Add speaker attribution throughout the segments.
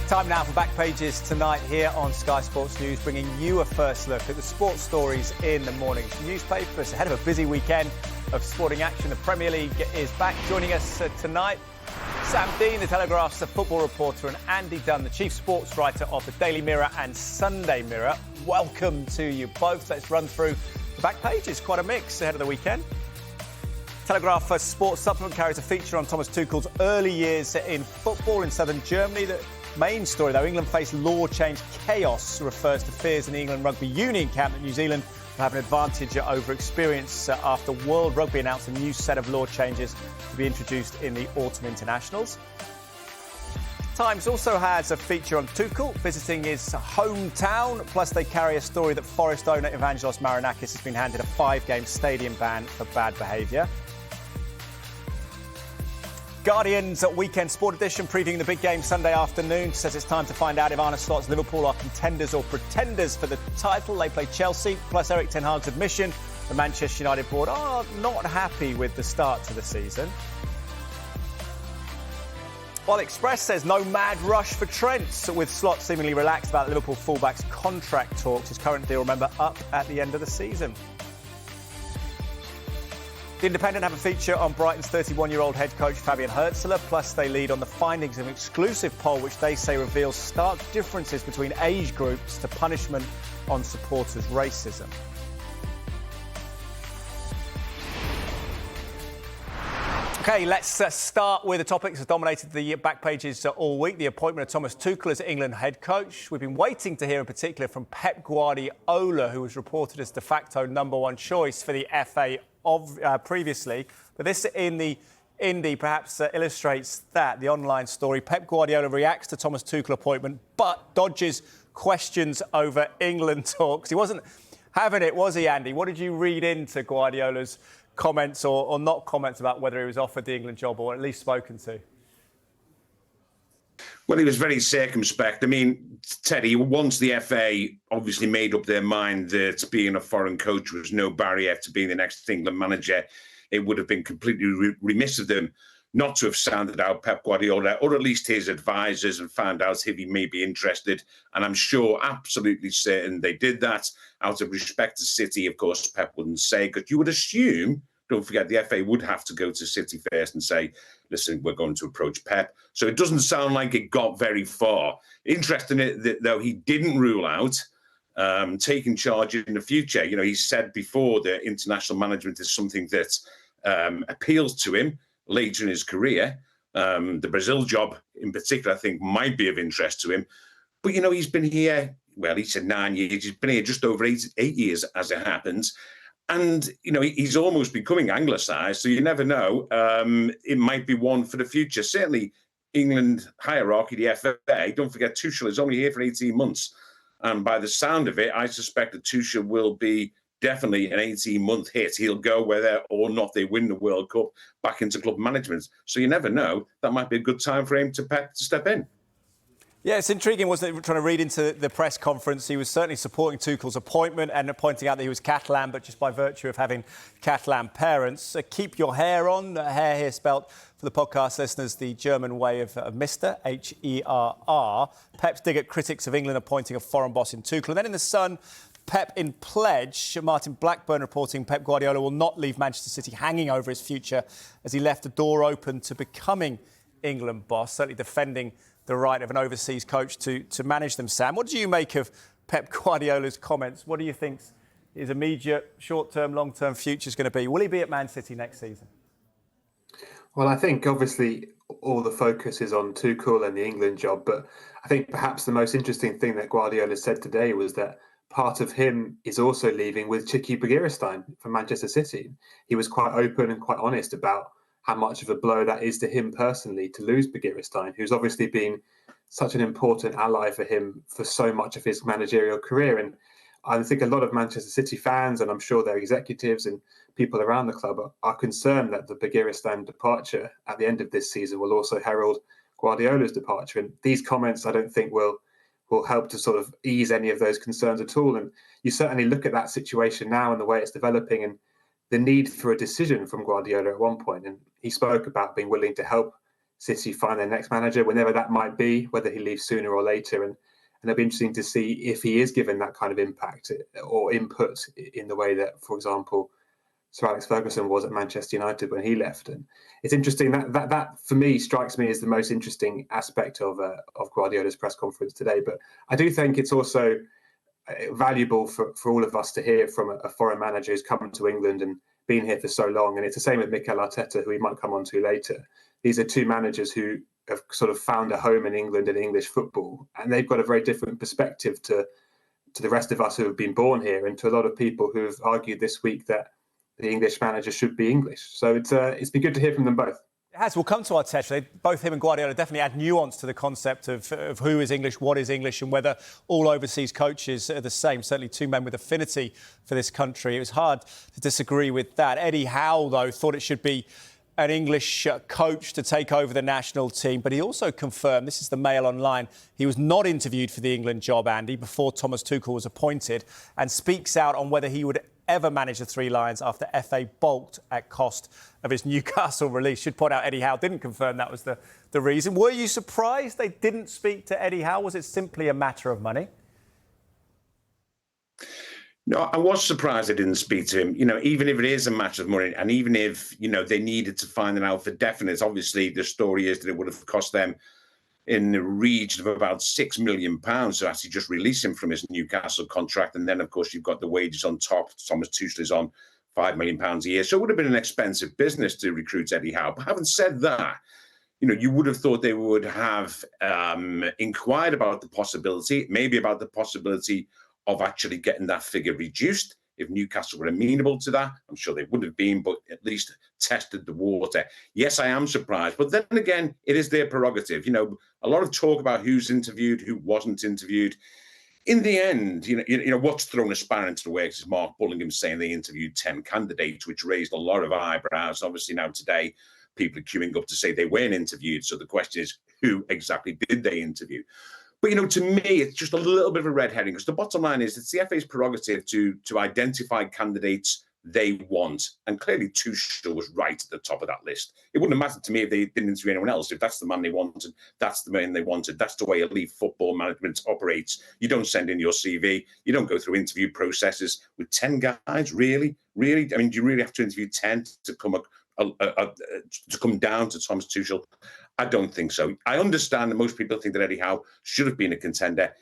Speaker 1: Time now for Back Pages tonight here on Sky Sports News, bringing you a first look at the sports stories in the morning's newspapers. Ahead of a busy weekend of sporting action, the Premier League is back. Joining us tonight, Sam Dean, the Telegraph's football reporter, and Andy Dunn, the chief sports writer of the Daily Mirror and Sunday Mirror. Welcome to you both. Let's run through the Back Pages. Quite a mix ahead of the weekend. Telegraph Sports Supplement carries a feature on Thomas Tuchel's early years in football in southern Germany. The main story, though, England face law change chaos, refers to fears in the England Rugby Union camp that New Zealand will have an advantage over experience after World Rugby announced a new set of law changes to be introduced in the autumn internationals. Times also has a feature on Tuchel visiting his hometown, plus they carry a story that Forest owner Evangelos Marinakis has been handed a 5-game stadium ban for bad behaviour. Guardian's Weekend Sport Edition previewing the big game Sunday afternoon says it's time to find out if Arne Slot's Liverpool are contenders or pretenders for the title. They play Chelsea, plus Erik ten Hag's admission the Manchester United board are not happy with the start to the season. While Express says no mad rush for Trent, with Slot seemingly relaxed about Liverpool fullback's contract talks. His current deal, remember, up at the end of the season. The Independent have a feature on Brighton's 31-year-old head coach Fabian Hürzeler, plus they lead on the findings of an exclusive poll which they say reveals stark differences between age groups to punishment on supporters' racism. OK, let's start with the topics that dominated the back pages all week. The appointment of Thomas Tuchel as England head coach. We've been waiting to hear in particular from Pep Guardiola, who was reported as de facto number one choice for the FA previously. But this in the Indy perhaps illustrates that, the online story. Pep Guardiola reacts to Thomas Tuchel appointment, but dodges questions over England talks. He wasn't having it, was he, Andy? What did you read into Guardiola's comments or not comments about whether he was offered the England job or at least spoken to?
Speaker 2: Well, he was very circumspect. I mean, Teddy, once the FA obviously made up their mind that being a foreign coach was no barrier to being the next England manager, it would have been completely remiss of them not to have sounded out Pep Guardiola, or at least his advisors, and found out if he may be interested. And I'm sure, absolutely certain, they did that out of respect to City. Of course, Pep wouldn't say, because you would assume, don't forget, the FA would have to go to City first and say, listen, we're going to approach Pep. So it doesn't sound like it got very far. Interesting, though, he didn't rule out taking charge in the future. You know, he said before that international management is something that appeals to him later in his career. The Brazil job in particular, I think, might be of interest to him. But, you know, he's been here, well, he said 9 years. He's been here just over eight years, as it happens. And, you know, he's almost becoming anglicised, so you never know. It might be one for the future. Certainly, England hierarchy, the FA, don't forget, Tuchel is only here for 18 months. And by the sound of it, I suspect that Tuchel will be definitely an 18-month hit. He'll go whether or not they win the World Cup back into club management. So you never know. That might be a good time for him to step in.
Speaker 1: Yeah, it's intriguing, wasn't it, trying to read into the press conference. He was certainly supporting Tuchel's appointment and pointing out that he was Catalan, but just by virtue of having Catalan parents. Keep your hair on. Hair here spelt, for the podcast listeners, the German way of Mr. H-E-R-R. Pep's dig at critics of England appointing a foreign boss in Tuchel. And then in The Sun, Pep in pledge. Martin Blackburn reporting Pep Guardiola will not leave Manchester City hanging over his future as he left the door open to becoming England boss, certainly defending the right of an overseas coach to manage them. Sam, what do you make of Pep Guardiola's comments? What do you think his immediate, short-term, long-term future is going to be? Will he be at Man City next season?
Speaker 3: Well, I think obviously all the focus is on Tuchel and the England job, but I think perhaps the most interesting thing that Guardiola said today was that part of him is also leaving with Chicky Begiristain from Manchester City. He was quite open and quite honest about how much of a blow that is to him personally to lose Begiristain, who's obviously been such an important ally for him for so much of his managerial career. And I think a lot of Manchester City fans, and I'm sure their executives and people around the club, are concerned that the Begiristain departure at the end of this season will also herald Guardiola's departure. And these comments, I don't think, will help to sort of ease any of those concerns at all. And you certainly look at that situation now and the way it's developing and the need for a decision from Guardiola at one point. And he spoke about being willing to help City find their next manager, whenever that might be, whether he leaves sooner or later. And it'll be interesting to see if he is given that kind of impact or input in the way that, for example, Sir Alex Ferguson was at Manchester United when he left. And it's interesting that for me strikes me as the most interesting aspect of Guardiola's press conference today. But I do think it's also valuable for all of us to hear from a foreign manager who's come to England and been here for so long. And it's the same with Mikel Arteta, who we might come on to later. These are two managers who have sort of found a home in England and English football, and they've got a very different perspective to the rest of us who have been born here, and to a lot of people who have argued this week that the English manager should be English. So it's been good to hear from them both.
Speaker 1: It has. We'll come to Arteta. Both him and Guardiola definitely add nuance to the concept of who is English, what is English, and whether all overseas coaches are the same. Certainly two men with affinity for this country. It was hard to disagree with that. Eddie Howe, though, thought it should be an English coach to take over the national team. But he also confirmed, this is the Mail Online, he was not interviewed for the England job, Andy, before Thomas Tuchel was appointed, and speaks out on whether he would ever manage the Three Lions after FA balked at cost of his Newcastle release. Should point out Eddie Howe didn't confirm that was the reason. Were you surprised they didn't speak to Eddie Howe? Was it simply a matter of money?
Speaker 2: No, I was surprised they didn't speak to him. Even if it is a matter of money, and even if, they needed to find it out for definite, obviously the story is that it would have cost them in the region of about £6 million to actually just release him from his Newcastle contract. And then, of course, you've got the wages on top. Thomas Tuchel is on £5 million a year. So it would have been an expensive business to recruit Eddie Howe. But having said that, you would have thought they would have inquired about the possibility, maybe about the possibility of actually getting that figure reduced. If Newcastle were amenable to that, I'm sure they would have been, but at least tested the water. Yes, I am surprised. But then again, it is their prerogative. A lot of talk about who's interviewed, who wasn't interviewed. In the end, what's thrown a spanner into the works is Mark Bullingham saying they interviewed 10 candidates, which raised a lot of eyebrows. Obviously, now today, people are queuing up to say they weren't interviewed. So the question is, who exactly did they interview? But, to me, it's just a little bit of a red herring, because the bottom line is it's the FA's prerogative to identify candidates they want. And clearly Tuchel was right at the top of that list. It wouldn't have mattered to me if they didn't interview anyone else. If that's the man they wanted, that's the man they wanted. That's the way elite football management operates. You don't send in your CV. You don't go through interview processes with 10 guys, really? Really? I mean, do you really have to interview 10 to come down to Thomas Tuchel? I don't think so. I understand that most people think that Eddie Howe should have been a contender,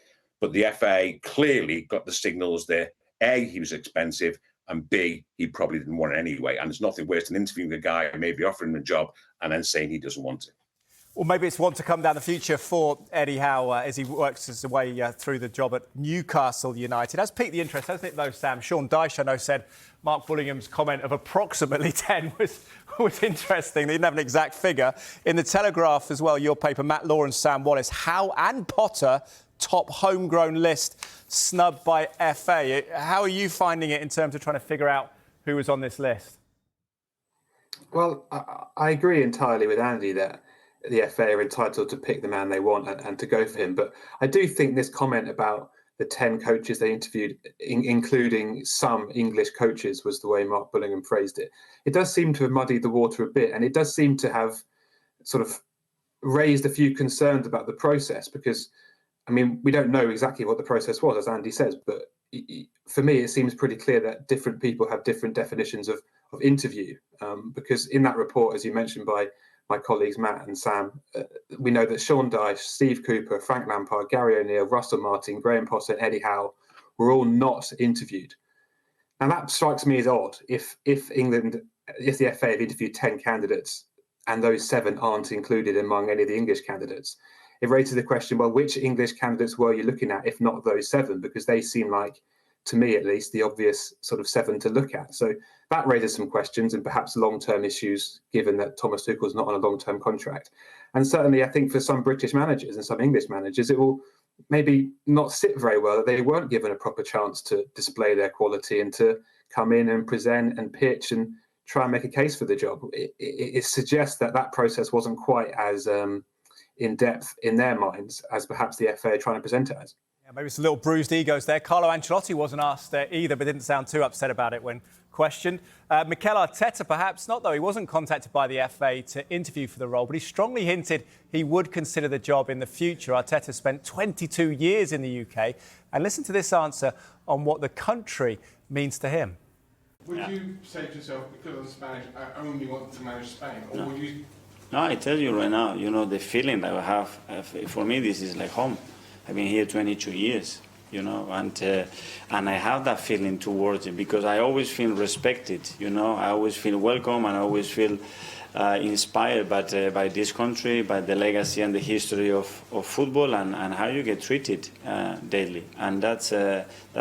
Speaker 2: but the FA clearly got the signals there. A, he was expensive, and B, he probably didn't want it anyway. And there's nothing worse than interviewing a guy, maybe offering him a job, and then saying he doesn't want it.
Speaker 1: Well, maybe it's one to come down the future for Eddie Howe as he works his way through the job at Newcastle United. Has piqued the interest, hasn't it, though, Sam? Sean Dyche, I know, said Mark Bullingham's comment of approximately 10 was interesting. They didn't have an exact figure. In the Telegraph as well, your paper, Matt Law and Sam Wallace, Howe and Potter, top homegrown list, snubbed by FA. How are you finding it in terms of trying to figure out who was on this list?
Speaker 3: Well, I agree entirely with Andy that the FA are entitled to pick the man they want and to go for him. But I do think this comment about the 10 coaches they interviewed, including some English coaches, was the way Mark Bullingham phrased it. It does seem to have muddied the water a bit, and it does seem to have sort of raised a few concerns about the process, because, I mean, we don't know exactly what the process was, as Andy says, but for me, it seems pretty clear that different people have different definitions of interview, because in that report, as you mentioned by my colleagues Matt and Sam, we know that Sean Dyche, Steve Cooper, Frank Lampard, Gary O'Neill, Russell Martin, Graham Potter, and Eddie Howe were all not interviewed. And that strikes me as odd. If the FA have interviewed 10 candidates and those 7 aren't included among any of the English candidates, it raises the question, well, which English candidates were you looking at, if not those 7? Because they seem like, to me at least, the obvious sort of 7 to look at. So that raises some questions and perhaps long-term issues, given that Thomas Tuchel is not on a long-term contract. And certainly I think for some British managers and some English managers, it will maybe not sit very well that they weren't given a proper chance to display their quality and to come in and present and pitch and try and make a case for the job. It suggests that process wasn't quite as in depth in their minds as perhaps the FA are trying to present it as.
Speaker 1: Yeah, maybe some little bruised egos there. Carlo Ancelotti wasn't asked either, but didn't sound too upset about it when question. Mikel Arteta, perhaps not, though. He wasn't contacted by the FA to interview for the role, but he strongly hinted he would consider the job in the future. Arteta spent 22 years in the UK. And listen to this answer on what the country means to him.
Speaker 4: Would you say to yourself, because I'm Spanish, I only want to manage Spain? Or would you...
Speaker 5: No, I tell you right now, the feeling that I have, for me, this is like home. I've been here 22 years. And I have that feeling towards it because I always feel respected, I always feel welcome and I always feel inspired by this country, by the legacy and the history of football and how you get treated daily. And that's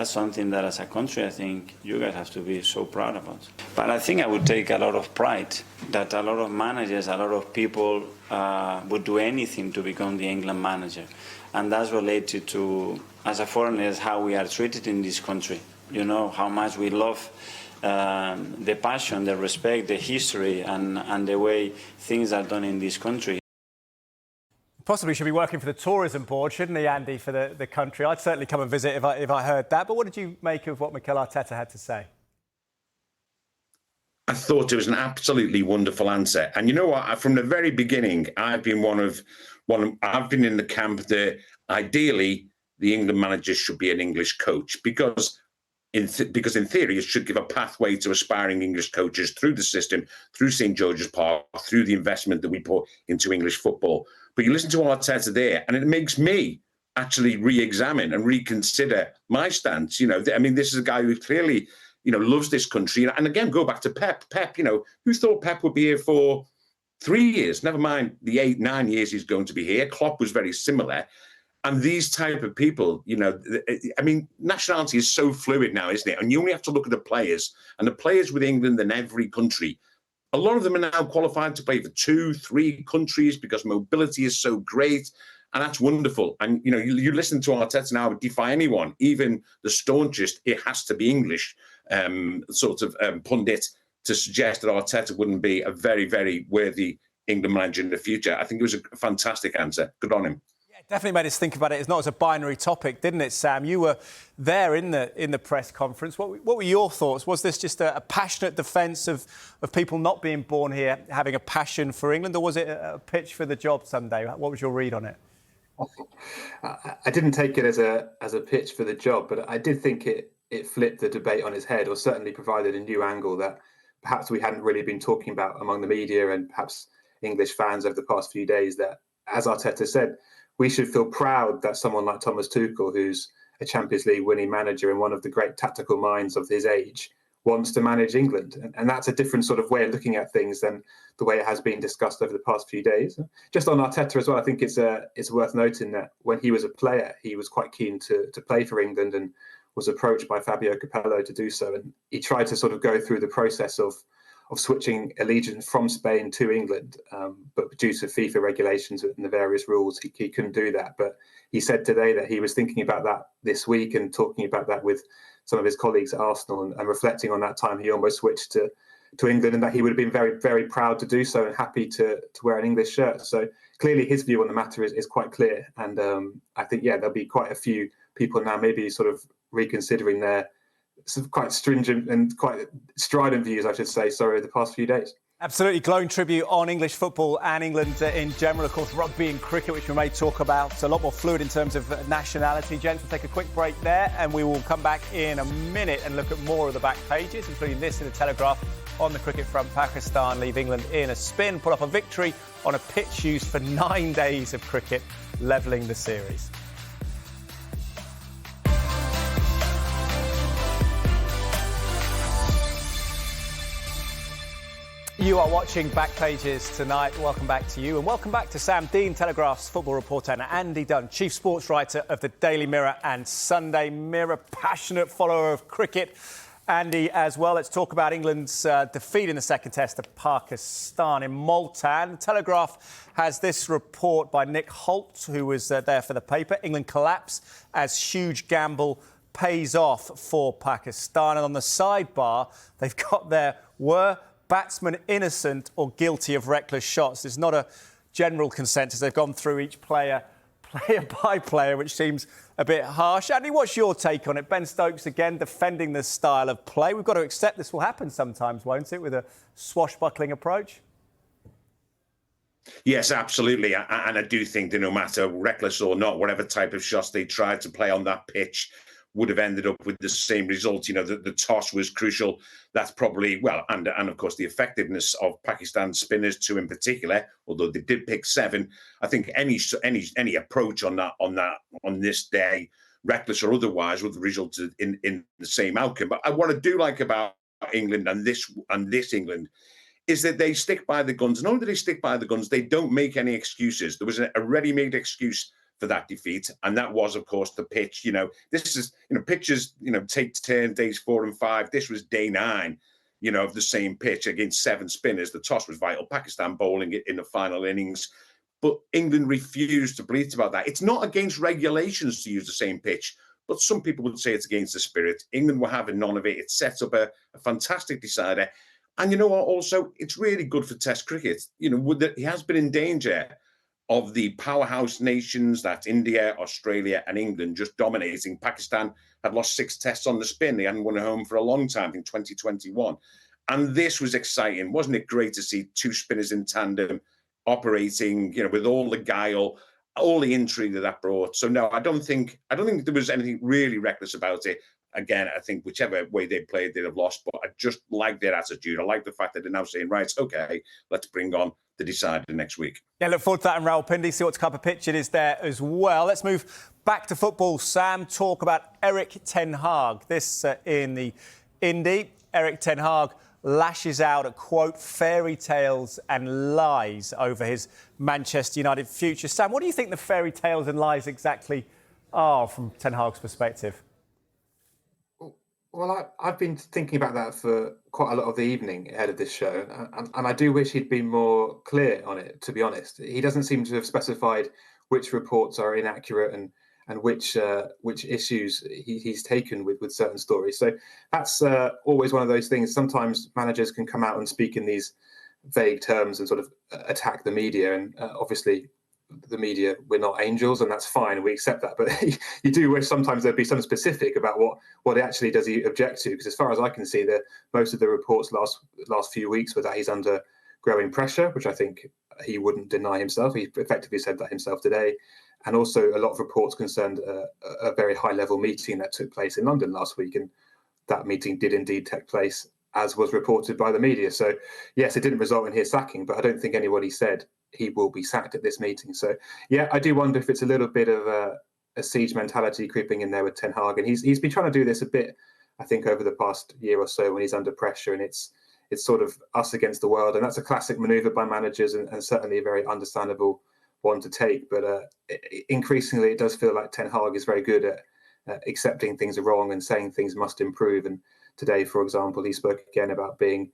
Speaker 5: something that as a country I think you guys have to be so proud about. But I think I would take a lot of pride that a lot of managers, a lot of people would do anything to become the England manager. And that's related to, as a foreigner, how we are treated in this country. How much we love the passion, the respect, the history, and the way things are done in this country.
Speaker 1: Possibly should be working for the tourism board, shouldn't he, Andy, for the country? I'd certainly come and visit if I heard that. But what did you make of what Mikel Arteta had to say?
Speaker 2: I thought it was an absolutely wonderful answer. And you know what? From the very beginning, I've been I've been in the camp that ideally the England manager should be an English coach because in theory it should give a pathway to aspiring English coaches through the system, through St George's Park, through the investment that we put into English football. But you listen to Arteta there, and it makes me actually re-examine and reconsider my stance. This is a guy who clearly, loves this country. And again, go back to Pep. Pep, who thought Pep would be here for 3 years, never mind the 8-9 years he's going to be here. Klopp was very similar. And these type of people, nationality is so fluid now, isn't it? And you only have to look at the players. And the players with England and every country, a lot of them are now qualified to play for 2-3 countries because mobility is so great. And that's wonderful. And, you listen to Arteta now, defy anyone, even the staunchest, it has to be English pundit, to suggest that Arteta wouldn't be a very, very worthy England manager in the future. I think it was a fantastic answer. Good on him.
Speaker 1: Yeah, it definitely made us think about it. It's not as a binary topic, didn't it, Sam? You were there in the press conference. What were your thoughts? Was this just a passionate defence of people not being born here, having a passion for England, or was it a pitch for the job Sunday? What was your read on it?
Speaker 3: I didn't take it as a pitch for the job, but I did think it flipped the debate on its head, or certainly provided a new angle that perhaps we hadn't really been talking about among the media and perhaps English fans over the past few days, that, as Arteta said, we should feel proud that someone like Thomas Tuchel, who's a Champions League winning manager and one of the great tactical minds of his age, wants to manage England. And that's a different sort of way of looking at things than the way it has been discussed over the past few days. Just on Arteta as well, I think it's worth noting that when he was a player, he was quite keen to play for England and was approached by Fabio Capello to do so. And he tried to sort of go through the process of switching allegiance from Spain to England. But due to FIFA regulations and the various rules, he couldn't do that. But he said today that he was thinking about that this week and talking about that with some of his colleagues at Arsenal and reflecting on that time he almost switched to England, and that he would have been very, very proud to do so and happy to wear an English shirt. So clearly his view on the matter is quite clear. And I think, there'll be quite a few people now maybe sort of reconsidering their sort of quite stringent and quite strident views, I should say, the past few days.
Speaker 1: Absolutely. Glowing tribute on English football and England in general. Of course, rugby and cricket, which we may talk about. It's a lot more fluid in terms of nationality. Gents, we'll take a quick break there and we will come back in a minute and look at more of the back pages, including this in the Telegraph. On the cricket front, Pakistan leave England in a spin, pull up a victory on a pitch used for 9 days of cricket, levelling the series. You are watching Backpages tonight. Welcome back to you, and welcome back to Sam Dean, Telegraph's football reporter, and Andy Dunn, chief sports writer of the Daily Mirror and Sunday Mirror, passionate follower of cricket. Andy as well. Let's talk about England's defeat in the second test of Pakistan in Multan. The Telegraph has this report by Nick Holt, who was there for the paper. England collapse as huge gamble pays off for Pakistan. And on the sidebar, they've got there, were batsmen innocent or guilty of reckless shots? There's not a general consensus. They've gone through each player player by player, which seems a bit harsh. Andy, what's your take on it? Ben Stokes again defending the style of play. We've got to accept this will happen sometimes, won't it, with a swashbuckling approach?
Speaker 2: Yes, absolutely. And I do think that no matter reckless or not, whatever type of shots they tried to play on that pitch would have ended up with the same result. You know, the toss was crucial. That's probably, well, and of course the effectiveness of Pakistan spinners too in particular, although they did pick 7. I think any approach on this day, reckless or otherwise, would have resulted in the same outcome. But what I do like about England and this England is that they stick by the guns. Not only do they stick by the guns, they don't make any excuses. There was a ready-made excuse for that defeat, and that was, of course, the pitch. You know, this is, pitches, take turn days 4 and 5. This was day 9, of the same pitch against 7 spinners. The toss was vital. Pakistan bowling it in the final innings. But England refused to bleat about that. It's not against regulations to use the same pitch, but some people would say it's against the spirit. England were having none of it. It sets up a fantastic decider. And you know what? Also, it's really good for Test cricket. He has been in danger of the powerhouse nations, that's India, Australia, and England, just dominating. Pakistan had lost 6 tests on the spin. They hadn't won at home for a long time in 2021. And this was exciting. Wasn't it great to see 2 spinners in tandem operating, with all the guile, all the intrigue that brought. So no, I don't think there was anything really reckless about it. Again, I think whichever way they played, they'd have lost. But I just like their attitude. I like the fact that they're now saying, right, okay, let's bring on the decider next week.
Speaker 1: Yeah, look forward to that in Rawalpindi, see what type of pitch it is there as well. Let's move back to football. Sam, talk about Erik ten Hag. This in the Indy. Erik ten Hag lashes out at, quote, fairy tales and lies over his Manchester United future. Sam, what do you think the fairy tales and lies exactly are from ten Hag's perspective?
Speaker 3: Well, I've been thinking about that for quite a lot of the evening ahead of this show, and I do wish he'd been more clear on it, to be honest. He doesn't seem to have specified which reports are inaccurate and which issues he's taken with certain stories. So that's always one of those things. Sometimes managers can come out and speak in these vague terms and sort of attack the media, and obviously the media, we're not angels, and that's fine, we accept that, but you do wish sometimes there'd be some specific about what actually does he object to, because as far as I can see, most of the reports last few weeks were that he's under growing pressure, which I think he wouldn't deny himself. He effectively said that himself today. And also a lot of reports concerned a very high level meeting that took place in London last week, and that meeting did indeed take place, as was reported by the media. So yes, it didn't result in his sacking, but I don't think anybody said he will be sacked at this meeting. So yeah, I do wonder if it's a little bit of a siege mentality creeping in there with Ten Hag, and he's been trying to do this a bit, I think, over the past year or so when he's under pressure, and it's sort of us against the world, and that's a classic manoeuvre by managers, and certainly a very understandable one to take. But increasingly, it does feel like Ten Hag is very good at accepting things are wrong and saying things must improve. And today, for example, he spoke again about being,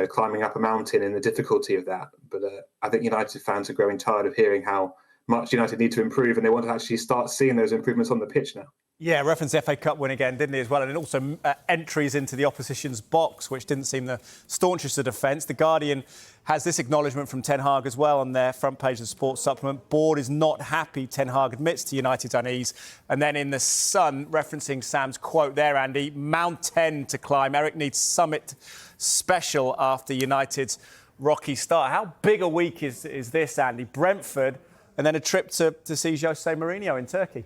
Speaker 3: climbing up a mountain and the difficulty of that. But I think United fans are growing tired of hearing how much United need to improve, and they want to actually start seeing those improvements on the pitch now.
Speaker 1: Yeah, reference the FA Cup win again, didn't he, as well? And also entries into the opposition's box, which didn't seem the staunchest of defence. The Guardian has this acknowledgement from Ten Hag as well on their front page of the Sports Supplement. Board is not happy, Ten Hag admits to United's unease. And then in The Sun, referencing Sam's quote there, Andy, Mount 10 to climb. Eric needs summit special after United's rocky start. How big a week is this, Andy? Brentford, and then a trip to see Jose Mourinho in Turkey.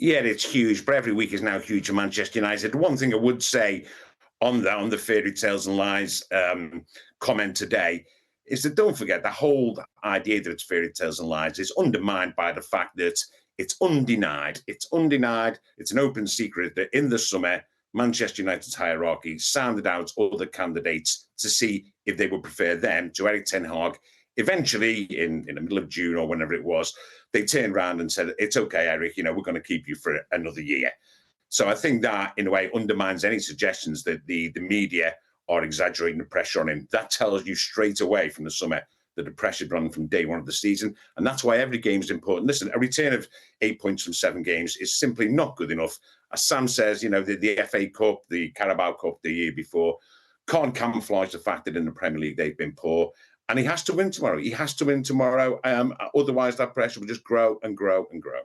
Speaker 2: Yeah, it's huge, but every week is now huge for Manchester United. One thing I would say on the fairy tales and lies comment today is that don't forget the whole idea that it's fairy tales and lies is undermined by the fact that it's undenied. It's an open secret that in the summer, Manchester United's hierarchy sounded out other candidates to see if they would prefer them to Erik ten Hag. Eventually, in the middle of June or whenever it was, they turned around and said, it's okay, Eric, we're going to keep you for another year. So I think that, in a way, undermines any suggestions that the media are exaggerating the pressure on him. That tells you straight away from the summer that the pressure run from day one of the season. And that's why every game is important. Listen, a return of 8 points from 7 games is simply not good enough. As Sam says, the FA Cup, the Carabao Cup the year before, can't camouflage the fact that in the Premier League they've been poor. And he has to win tomorrow. He has to win tomorrow. Otherwise, that pressure will just grow and grow and grow.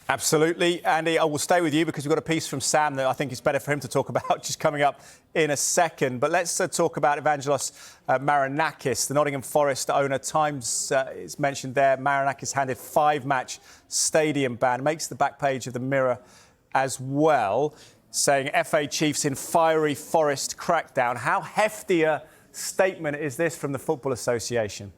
Speaker 1: Absolutely. Andy, I will stay with you because we've got a piece from Sam that I think is better for him to talk about just coming up in a second. But let's talk about Evangelos Marinakis, the Nottingham Forest owner. Times is mentioned there. Marinakis handed 5-match stadium ban. Makes the back page of the Mirror as well, saying FA chiefs in fiery Forest crackdown. How hefty a statement is this from the Football Association?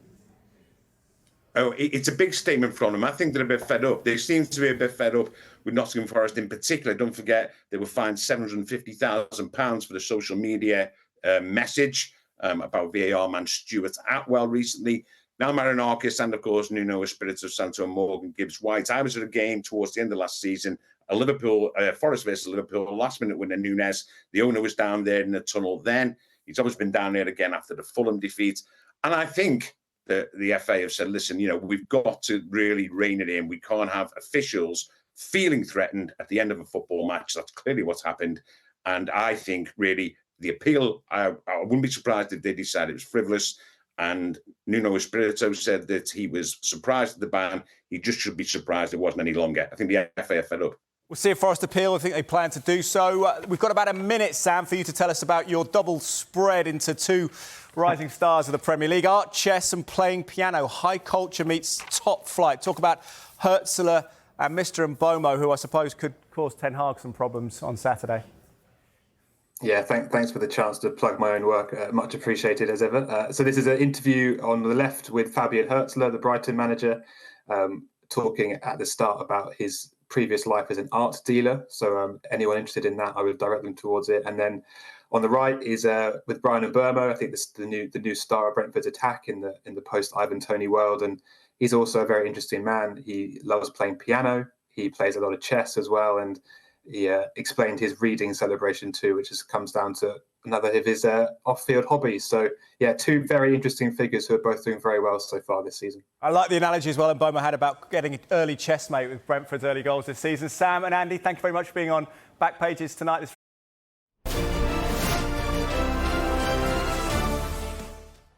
Speaker 2: Oh, it's a big statement from them. I think they're a bit fed up. They seem to be a bit fed up with Nottingham Forest in particular. Don't forget, they were fined £750,000 for the social media message about VAR man Stuart Atwell recently. Now Marinakis and, of course, Nuno Espirito Santo and Morgan Gibbs-White. I was at a game towards the end of last season, Forest versus Liverpool, last-minute winner Nunes. The owner was down there in the tunnel then. He's always been down there again after the Fulham defeat. And I think the FA have said, listen, we've got to really rein it in. We can't have officials feeling threatened at the end of a football match. That's clearly what's happened. And I think, really, the appeal, I wouldn't be surprised if they decided it was frivolous. And Nuno Espirito said that he was surprised at the ban. He just should be surprised it wasn't any longer. I think the FA are fed up.
Speaker 1: We'll see if Forest appeal. I think they plan to do so. We've got about a minute, Sam, for you to tell us about your double spread into 2 rising stars of the Premier League. Art, chess and playing piano. High culture meets top flight. Talk about Hertzler and Mr. Mbomo, who I suppose could cause Ten Hag some problems on Saturday.
Speaker 3: Yeah, thanks for the chance to plug my own work. Much appreciated as ever. So this is an interview on the left with Fabian Hertzler, the Brighton manager, talking at the start about his previous life as an art dealer. So anyone interested in that, I would direct them towards it. And then on the right is with Brian Mbomo. I think this is the new star of Brentford's attack in the post Ivan Toney world, and he's also a very interesting man. He loves playing piano. He plays a lot of chess as well, and he explained his reading celebration too, which comes down to another of his off-field hobbies. So, yeah, 2 very interesting figures who are both doing very well so far this season.
Speaker 1: I like the analogy as well Mbomo had about getting an early chessmate with Brentford's early goals this season. Sam and Andy, thank you very much for being on Back Pages tonight.